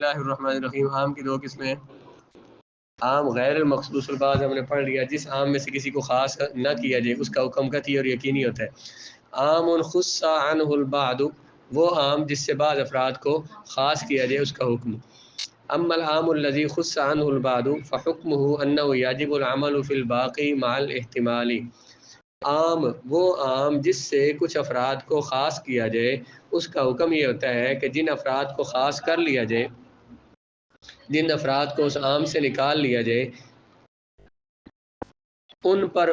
اللہ الرحمن الرحیم۔ عام کی دو قسمیں، عام غیر المخصوص البعض ہم نے پڑھ لیا، جس عام میں سے کسی کو خاص نہ کیا جائے اس کا حکم قطعی اور یقینی ہوتا ہے۔ عام خص عنہ البعض، وہ عام جس سے بعض افراد کو خاص کیا جائے اس کا حکم۔ اما العام الذی خص عنہ البعض فحکمہ انہ یجب العمل فی الباقی مع الاحتمال۔ عام، وہ عام جس سے کچھ افراد کو خاص کیا جائے اس کا حکم یہ ہوتا ہے کہ جن افراد کو خاص کر لیا جائے، جن افراد کو اس عام سے نکال لیا جائے، ان پر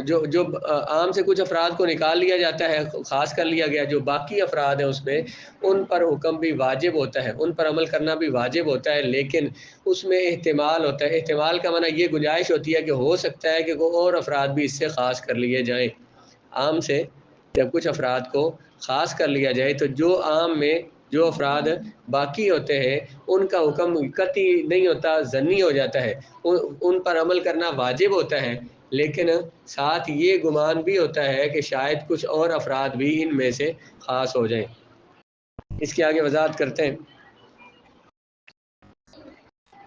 جو عام سے کچھ افراد کو نکال لیا جاتا ہے، خاص کر لیا گیا، جو باقی افراد ہیں اس میں ان پر حکم بھی واجب ہوتا ہے، ان پر عمل کرنا بھی واجب ہوتا ہے، لیکن اس میں احتمال ہوتا ہے۔ احتمال کا معنی یہ گنجائش ہوتی ہے کہ ہو سکتا ہے کہ کوئی اور افراد بھی اس سے خاص کر لیے جائیں۔ عام سے جب کچھ افراد کو خاص کر لیا جائے تو جو عام میں جو افراد باقی ہوتے ہیں ان کا حکم قطعی نہیں ہوتا، ظنی ہو جاتا ہے، ان پر عمل کرنا واجب ہوتا ہے، لیکن ساتھ یہ گمان بھی ہوتا ہے کہ شاید کچھ اور افراد بھی ان میں سے خاص ہو جائیں۔ اس کی آگے وضاحت کرتے ہیں۔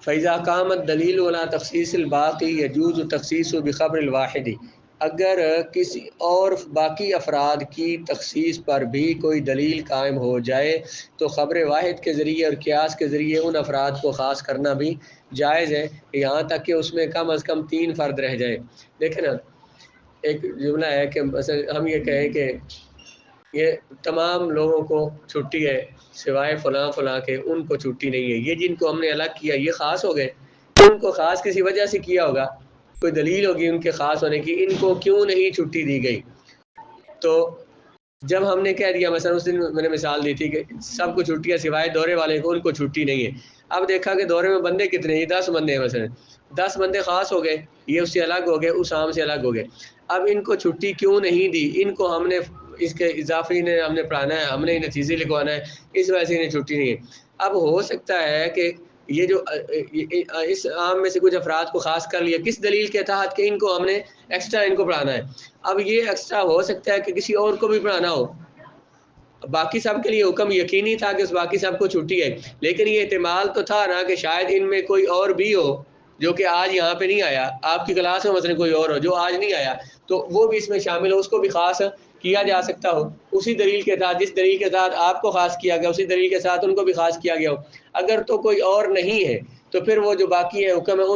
فَإِذَا قَامَتْ دَلِيلُ عَلَىٰ تَخْصِيصِ الْبَاقِي يَجُوزُ التَّخْصِيصُ بِخَبْرِ الْوَاحِدِ۔ اگر کسی اور باقی افراد کی تخصیص پر بھی کوئی دلیل قائم ہو جائے تو خبر واحد کے ذریعے اور قیاس کے ذریعے ان افراد کو خاص کرنا بھی جائز ہے، یہاں تک کہ اس میں کم از کم 3 فرد رہ جائے۔ دیکھیں نا، ایک جملہ ہے کہ مثلا ہم یہ کہیں کہ یہ تمام لوگوں کو چھٹی ہے سوائے فلاں فلاں کے، ان کو چھٹی نہیں ہے، یہ جن کو ہم نے الگ کیا یہ خاص ہو گئے، ان کو خاص کسی وجہ سے کیا ہوگا، کوئی دلیل ہوگی ان کے خاص ہونے کی، ان کو کیوں نہیں چھٹی دی گئی۔ تو جب ہم نے کہہ دیا، مثلا اس دن میں نے مثال دی تھی کہ سب کو چھٹی ہے سوائے دورے والے کو، ان کو چھٹی نہیں ہے۔ اب دیکھا کہ دورے میں بندے کتنے ہیں، 10 بندے ہیں، مثلا 10 بندے خاص ہو گئے، یہ اس سے الگ ہو گئے، اس عام سے الگ ہو گئے۔ اب ان کو چھٹی کیوں نہیں دی؟ ان کو ہم نے اس کے اضافی نے ہم نے پڑھانا ہے، ہم نے انہیں چیزیں لکھوانا ہے، اس وجہ سے انہیں چھٹی نہیں ہے۔ اب ہو سکتا ہے کہ یہ جو اس عام میں سے کچھ افراد کو خاص کر لیا کس دلیل کے تحت کہ ان کو ہم نے ایکسٹرا ان کو پڑھانا ہے۔ اب یہ ایکسٹرا ہو سکتا ہے کہ کسی اور کو بھی پڑھانا ہو، باقی سب کے لیے حکم یقینی تھا کہ اس باقی سب کو چھٹی ہے، لیکن یہ احتمال تو تھا نا کہ شاید ان میں کوئی اور بھی ہو جو کہ آج یہاں پہ نہیں آیا، آپ کی کلاس میں مثلا کوئی اور ہو جو آج نہیں آیا، تو وہ بھی اس میں شامل ہو، اس کو بھی خاص کیا جا سکتا ہو اسی دلیل کے ساتھ، جس دلیل کے ساتھ آپ کو خاص کیا گیا اسی دلیل کے ساتھ ان کو بھی خاص کیا گیا ہو۔ اگر تو کوئی اور نہیں ہے تو پھر وہ جو باقی ہے حکم ہے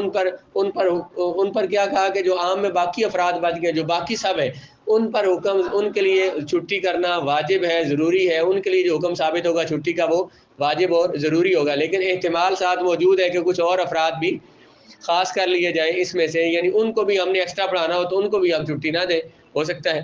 ان پر کیا کہا کہ جو عام میں باقی افراد بچ گئے، جو باقی سب ہے، ان پر حکم، ان کے لیے چھٹی کرنا واجب ہے، ضروری ہے، ان کے لیے جو حکم ثابت ہوگا چھٹی کا وہ واجب اور ضروری ہوگا، لیکن احتمال ساتھ موجود ہے کہ کچھ اور افراد بھی خاص کر لیے جائیں اس میں سے، یعنی ان کو بھی ہم نے ایکسٹرا پڑھانا ہو تو ان کو بھی ہم چھٹی نہ دیں، ہو سکتا ہے۔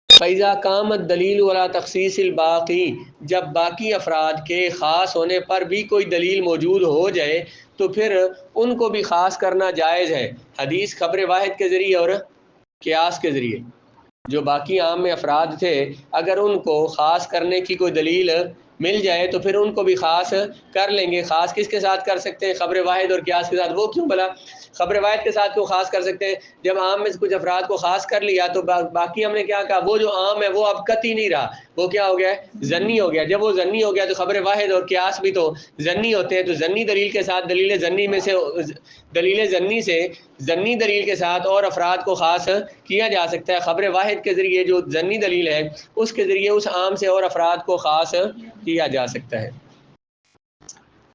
فَإِذَا قَامَتْ الدَّلِيلُ عَلَىٰ تَخْصِيصِ الْبَاقِي، جب باقی افراد کے خاص ہونے پر بھی کوئی دلیل موجود ہو جائے تو پھر ان کو بھی خاص کرنا جائز ہے، حدیث خبر واحد کے ذریعے اور قیاس کے ذریعے۔ جو باقی عام میں افراد تھے اگر ان کو خاص کرنے کی کوئی دلیل مل جائے تو پھر ان کو بھی خاص کر لیں گے۔ خاص کس کے ساتھ کر سکتے ہیں؟ خبر واحد اور قیاس کے ساتھ۔ وہ کیوں بھلا خبر واحد کے ساتھ کیوں خاص کر سکتے ہیں؟ جب عام میں سے کچھ افراد کو خاص کر لیا تو باقی ہم نے کیا کہا، وہ جو عام ہے وہ اب قطعی نہیں رہا، وہ کیا ہو گیا، ظنی ہو گیا۔ جب وہ ظنی ہو گیا تو خبر واحد اور قیاس بھی تو ظنی ہوتے ہیں، تو ظنی دلیل کے ساتھ دلیل ظنی میں سے دلیل ظنی سے ظنی دلیل کے ساتھ اور افراد کو خاص کیا جا سکتا ہے۔ خبر واحد کے ذریعے جو ظنی دلیل ہے اس کے ذریعے اس عام سے اور افراد کو خاص کیا جا سکتا ہے۔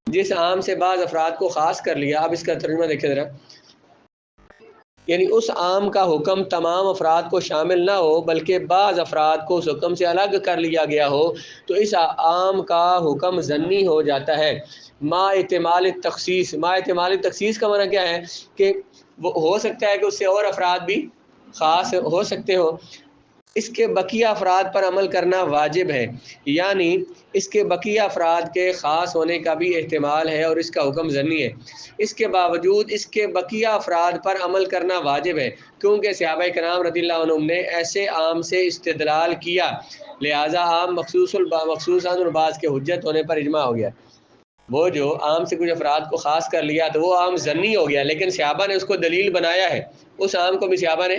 جس عام سے بعض افراد کو خاص کر لیا، اب اس کا ترجمہ دیکھیں ذرا، یعنی اس عام کا حکم تمام افراد کو شامل نہ ہو بلکہ بعض افراد کو اس حکم سے الگ کر لیا گیا ہو تو اس عام کا حکم ظنی ہو جاتا ہے۔ ما احتمال التخصیص، ما احتمال التخصیص کا معنی کیا ہے کہ وہ ہو سکتا ہے کہ اس سے اور افراد بھی خاص ہو سکتے ہو، اس کے بقیہ افراد پر عمل کرنا واجب ہے، یعنی اس کے بقیہ افراد کے خاص ہونے کا بھی احتمال ہے اور اس کا حکم ظنی ہے، اس کے باوجود اس کے بقیہ افراد پر عمل کرنا واجب ہے، کیونکہ صحابہ کرام رضی اللہ عنہم نے ایسے عام سے استدلال کیا، لہذا عام مخصوص عن البعض کے حجت ہونے پر اجماع ہو گیا۔ وہ جو عام سے کچھ افراد کو خاص کر لیا تو وہ عام ظنی ہو گیا، لیکن صحابہ نے اس کو دلیل بنایا ہے، اس عام کو بھی صحابہ نے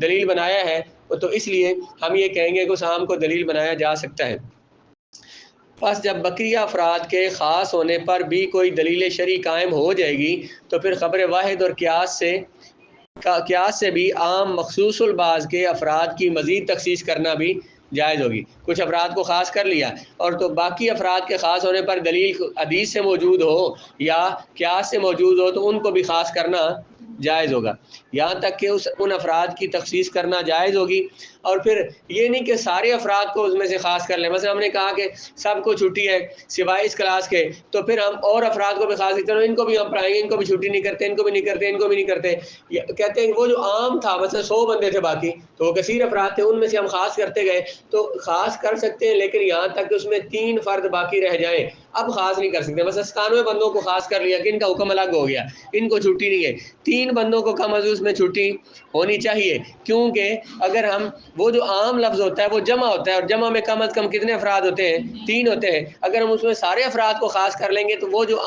دلیل بنایا ہے، تو اس لیے ہم یہ کہیں گے کہ اس عام کو دلیل بنایا جا سکتا ہے۔ بس جب بقیہ افراد کے خاص ہونے پر بھی کوئی دلیل شرعی قائم ہو جائے گی تو پھر خبر واحد اور قیاس سے بھی عام مخصوص البعض کے افراد کی مزید تخصیص کرنا بھی جائز ہوگی۔ کچھ افراد کو خاص کر لیا اور تو باقی افراد کے خاص ہونے پر دلیل حدیث سے موجود ہو یا قیاس سے موجود ہو تو ان کو بھی خاص کرنا جائز ہوگا، یہاں تک کہ ان افراد کی تخصیص کرنا جائز ہوگی۔ اور پھر یہ نہیں کہ سارے افراد کو اس میں سے خاص کر لیں، مثلا ہم نے کہا کہ سب کو چھٹی ہے سوائے اس کلاس کے، تو پھر ہم اور افراد کو بھی خاص کرتے ہیں، ان کو بھی ہم پڑھائیں گے، ان کو بھی چھٹی نہیں کرتے، ان کو بھی نہیں کرتے، ان کو بھی نہیں کرتے، کہتے ہیں وہ جو عام تھا مثلا 100 بندے تھے باقی تو وہ کثیر افراد تھے، ان میں سے ہم خاص کرتے گئے تو خاص کر سکتے ہیں، لیکن یہاں تک کہ اس میں 3 فرد باقی رہ جائیں اب خاص نہیں کر سکتے۔ مثلا 97 بندوں کو خاص کر لیا کہ ان کا حکم الگ ہو گیا، ان کو چھٹی نہیں ہے، 3 بندوں کو کم از کم اس میں چھٹی ہونی چاہیے، کیونکہ اگر ہم وہ جو عام لفظ ہوتا ہے وہ جمع ہوتا ہے اور جمع میں کم از کم کتنے افراد ہوتے ہیں؟ 3 ہوتے ہیں، اگر ہم اس میں سارے افراد کو خاص کر لیں گے تو وہ جو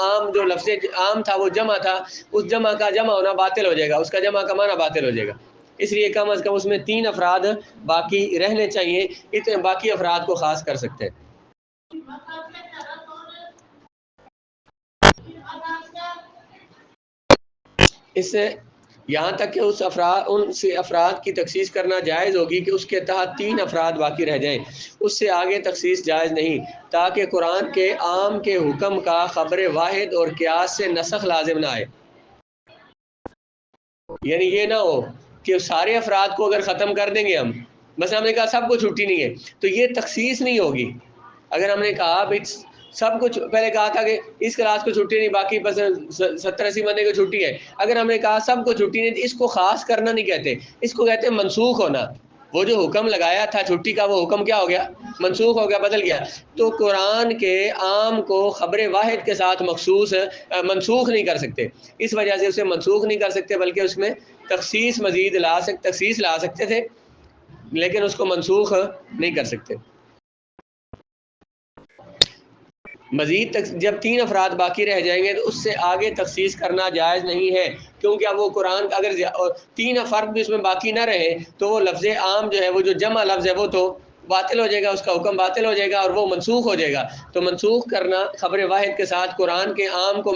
لفظ عام تھا وہ جمع تھا، اس جمع کا جمع ہونا باطل ہو جائے گا، اس کا جمع کا معنی باطل ہو جائے گا، اس لیے کم از کم اس میں 3 افراد باقی رہنے چاہیے، اتنے باقی افراد کو خاص کر سکتے ہیں۔ اس سے یہاں تک کہ ان سے افراد کی تخصیص کرنا جائز ہوگی کہ اس کے تحت 3 افراد باقی رہ جائیں، اس سے آگے تخصیص جائز نہیں، تاکہ قرآن کے عام کے حکم کا خبر واحد اور قیاس سے نسخ لازم نہ آئے۔ یعنی یہ نہ ہو کہ سارے افراد کو اگر ختم کر دیں گے ہم، مثلا ہم نے کہا سب کو چھٹی نہیں ہے تو یہ تخصیص نہیں ہوگی۔ اگر ہم نے کہا بھائی سب کچھ پہلے کہا تھا کہ اس کلاس کو چھٹی نہیں، باقی بس 70-80 بندے کو چھٹی ہے، اگر ہم نے کہا سب کو چھٹی نہیں، اس کو خاص کرنا نہیں کہتے، اس کو کہتے ہیں منسوخ ہونا۔ وہ جو حکم لگایا تھا چھٹی کا وہ حکم کیا ہو گیا؟ منسوخ ہو گیا، بدل گیا۔ تو قرآن کے عام کو خبر واحد کے ساتھ منسوخ نہیں کر سکتے، اس وجہ سے اسے منسوخ نہیں کر سکتے، بلکہ اس میں تخصیص لا سکتے تھے، لیکن اس کو منسوخ نہیں کر سکتے۔ مزید جب 3 افراد باقی رہ جائیں گے تو اس سے آگے تخصیص کرنا جائز نہیں ہے، کیونکہ اب وہ قرآن اگر 3 فرد بھی اس میں باقی نہ رہے تو وہ لفظ عام جو ہے، وہ جو جمع لفظ ہے وہ تو باطل ہو جائے گا، اس کا حکم باطل ہو جائے گا اور وہ منسوخ ہو جائے گا۔ تو منسوخ کرنا خبر واحد کے ساتھ قرآن کے عام کو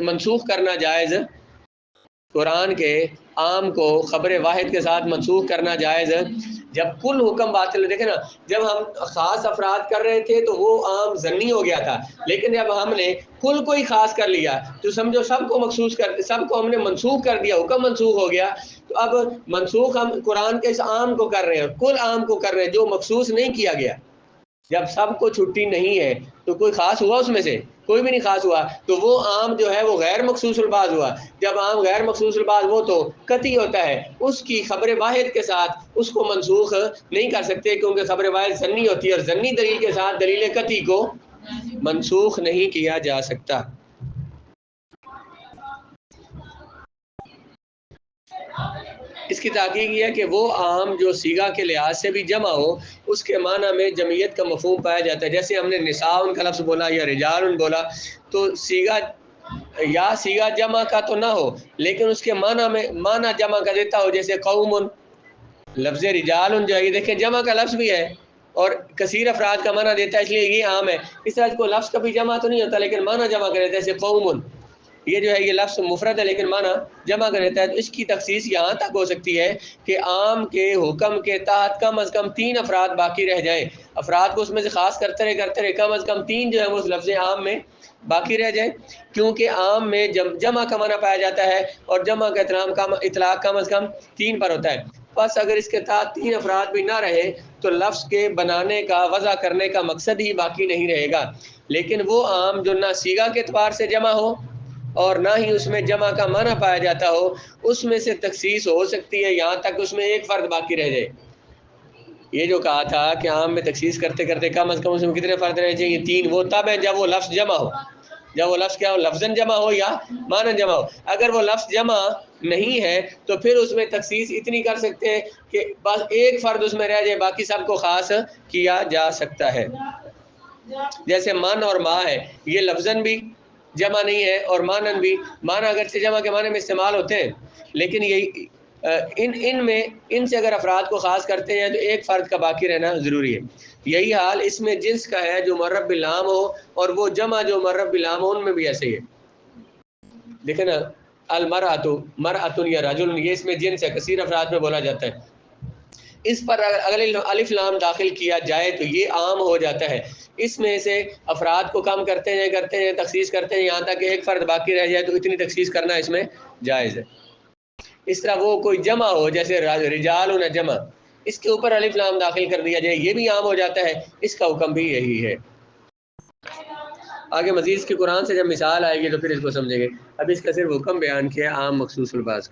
منسوخ کرنا جائز، قرآن کے عام کو خبر واحد کے ساتھ منسوخ کرنا جائز ہے۔ جب کل حکم باطل، دیکھیں نا، جب ہم خاص افراد کر رہے تھے تو وہ عام ضمنی ہو گیا تھا، لیکن جب ہم نے کل کو ہی خاص کر لیا تو سمجھو سب کو ہم نے منسوخ کر دیا، حکم منسوخ ہو گیا۔ تو اب منسوخ ہم قرآن کے اس عام کو کر رہے ہیں، کل عام کو کر رہے ہیں جو مخصوص نہیں کیا گیا۔ جب سب کو چھٹی نہیں ہے تو کوئی خاص ہوا، اس میں سے کوئی بھی نہیں خاص ہوا، تو وہ عام جو ہے وہ غیر مخصوص الباز ہوا۔ جب عام غیر مخصوص الباز وہ تو قطعی ہوتا ہے، اس کی خبر واحد کے ساتھ اس کو منسوخ نہیں کر سکتے، کیونکہ خبر واحد ضمنی ہوتی ہے اور ضمنی دلیل کے ساتھ دلیل قطعی کو منسوخ نہیں کیا جا سکتا۔ اس کی تحقیق یہ ہے کہ وہ عام جو صیغہ کے لحاظ سے بھی جمع ہو، اس کے معنی میں جمعیت کا مفہوم پایا جاتا ہے۔ جیسے ہم نے نساء کا لفظ بولا یا رجال بولا، تو صیغہ جمع کا تو نہ ہو لیکن اس کے معنی جمع کا دیتا ہو، جیسے قوم، لفظ رجال جو ہے یہ دیکھیں جمع کا لفظ بھی ہے اور کثیر افراد کا معنی دیتا ہے، اس لیے یہ عام ہے۔ اس طرح کو لفظ کبھی جمع تو نہیں ہوتا لیکن معنی جمع کر دیتا ہے، جیسے قوم، یہ جو ہے یہ لفظ مفرد ہے لیکن معنی جمع کر دیتا ہے۔ تو اس کی تخصیص یہاں تک ہو سکتی ہے کہ عام کے حکم کے تحت کم از کم 3 افراد باقی رہ جائیں، افراد کو اس میں سے خاص کرتے رہے کم از کم 3 جو ہے وہ اس لفظ عام میں باقی رہ جائیں، کیونکہ عام میں جمع کا معنی پایا جاتا ہے اور جمع کا اطلاق کم از کم 3 پر ہوتا ہے۔ بس اگر اس کے تحت 3 افراد بھی نہ رہے تو لفظ کے بنانے کا، وضع کرنے کا مقصد ہی باقی نہیں رہے گا۔ لیکن وہ عام جو نہ صیغہ کے اعتبار سے جمع ہو اور نہ ہی اس میں جمع کا معنی پایا جاتا ہو، اس میں سے تخصیص ہو سکتی ہے یہاں تک اس میں 1 فرد باقی رہ جائے۔ یہ جو کہا تھا کہ عام میں تخصیص کرتے کرتے کم از کم اس میں کتنے فرد رہنے چاہیے؟ 3۔ وہ تب ہے جب وہ لفظ جمع ہو، جب وہ لفظ کیا ہو؟ لفظاً جمع ہو یا معنی جمع ہو۔ اگر وہ لفظ جمع نہیں ہے تو پھر اس میں تخصیص اتنی کر سکتے ہیں کہ بس 1 فرد اس میں رہ جائے، باقی سب کو خاص کیا جا سکتا ہے۔ جیسے من اور ماں ہے، یہ لفظاً بھی جمع نہیں ہے اور مانن بھی، معنی اگرچہ جمع کے معنی میں استعمال ہوتے ہیں لیکن ان سے اگر افراد کو خاص کرتے ہیں تو ایک فرد کا باقی رہنا ضروری ہے۔ یہی حال اس میں جنس کا ہے جو معرف باللام ہو، اور وہ جمع جو معرف باللام ہو ان میں بھی ایسے ہی ہے۔ دیکھیں نا، المرأۃ مرأۃ یا رجل، یہ اس میں جنس ہے، کثیر افراد میں بولا جاتا ہے۔ اس پر اگر الف لام داخل کیا جائے تو یہ عام ہو جاتا ہے، اس میں سے افراد کو کم کرتے ہیں تخصیص کرتے ہیں، یہاں تک کہ ایک فرد باقی رہ جائے تو اتنی تخصیص کرنا اس میں جائز ہے۔ اس طرح وہ کوئی جمع ہو، جیسے رجال و جمع، اس کے اوپر الف لام داخل کر دیا جائے، یہ بھی عام ہو جاتا ہے، اس کا حکم بھی یہی ہے۔ آگے مزید اس کی قرآن سے جب مثال آئے گی تو پھر اس کو سمجھیں گے۔ اب اس کا صرف حکم بیان کیا عام مخصوص الفاظ۔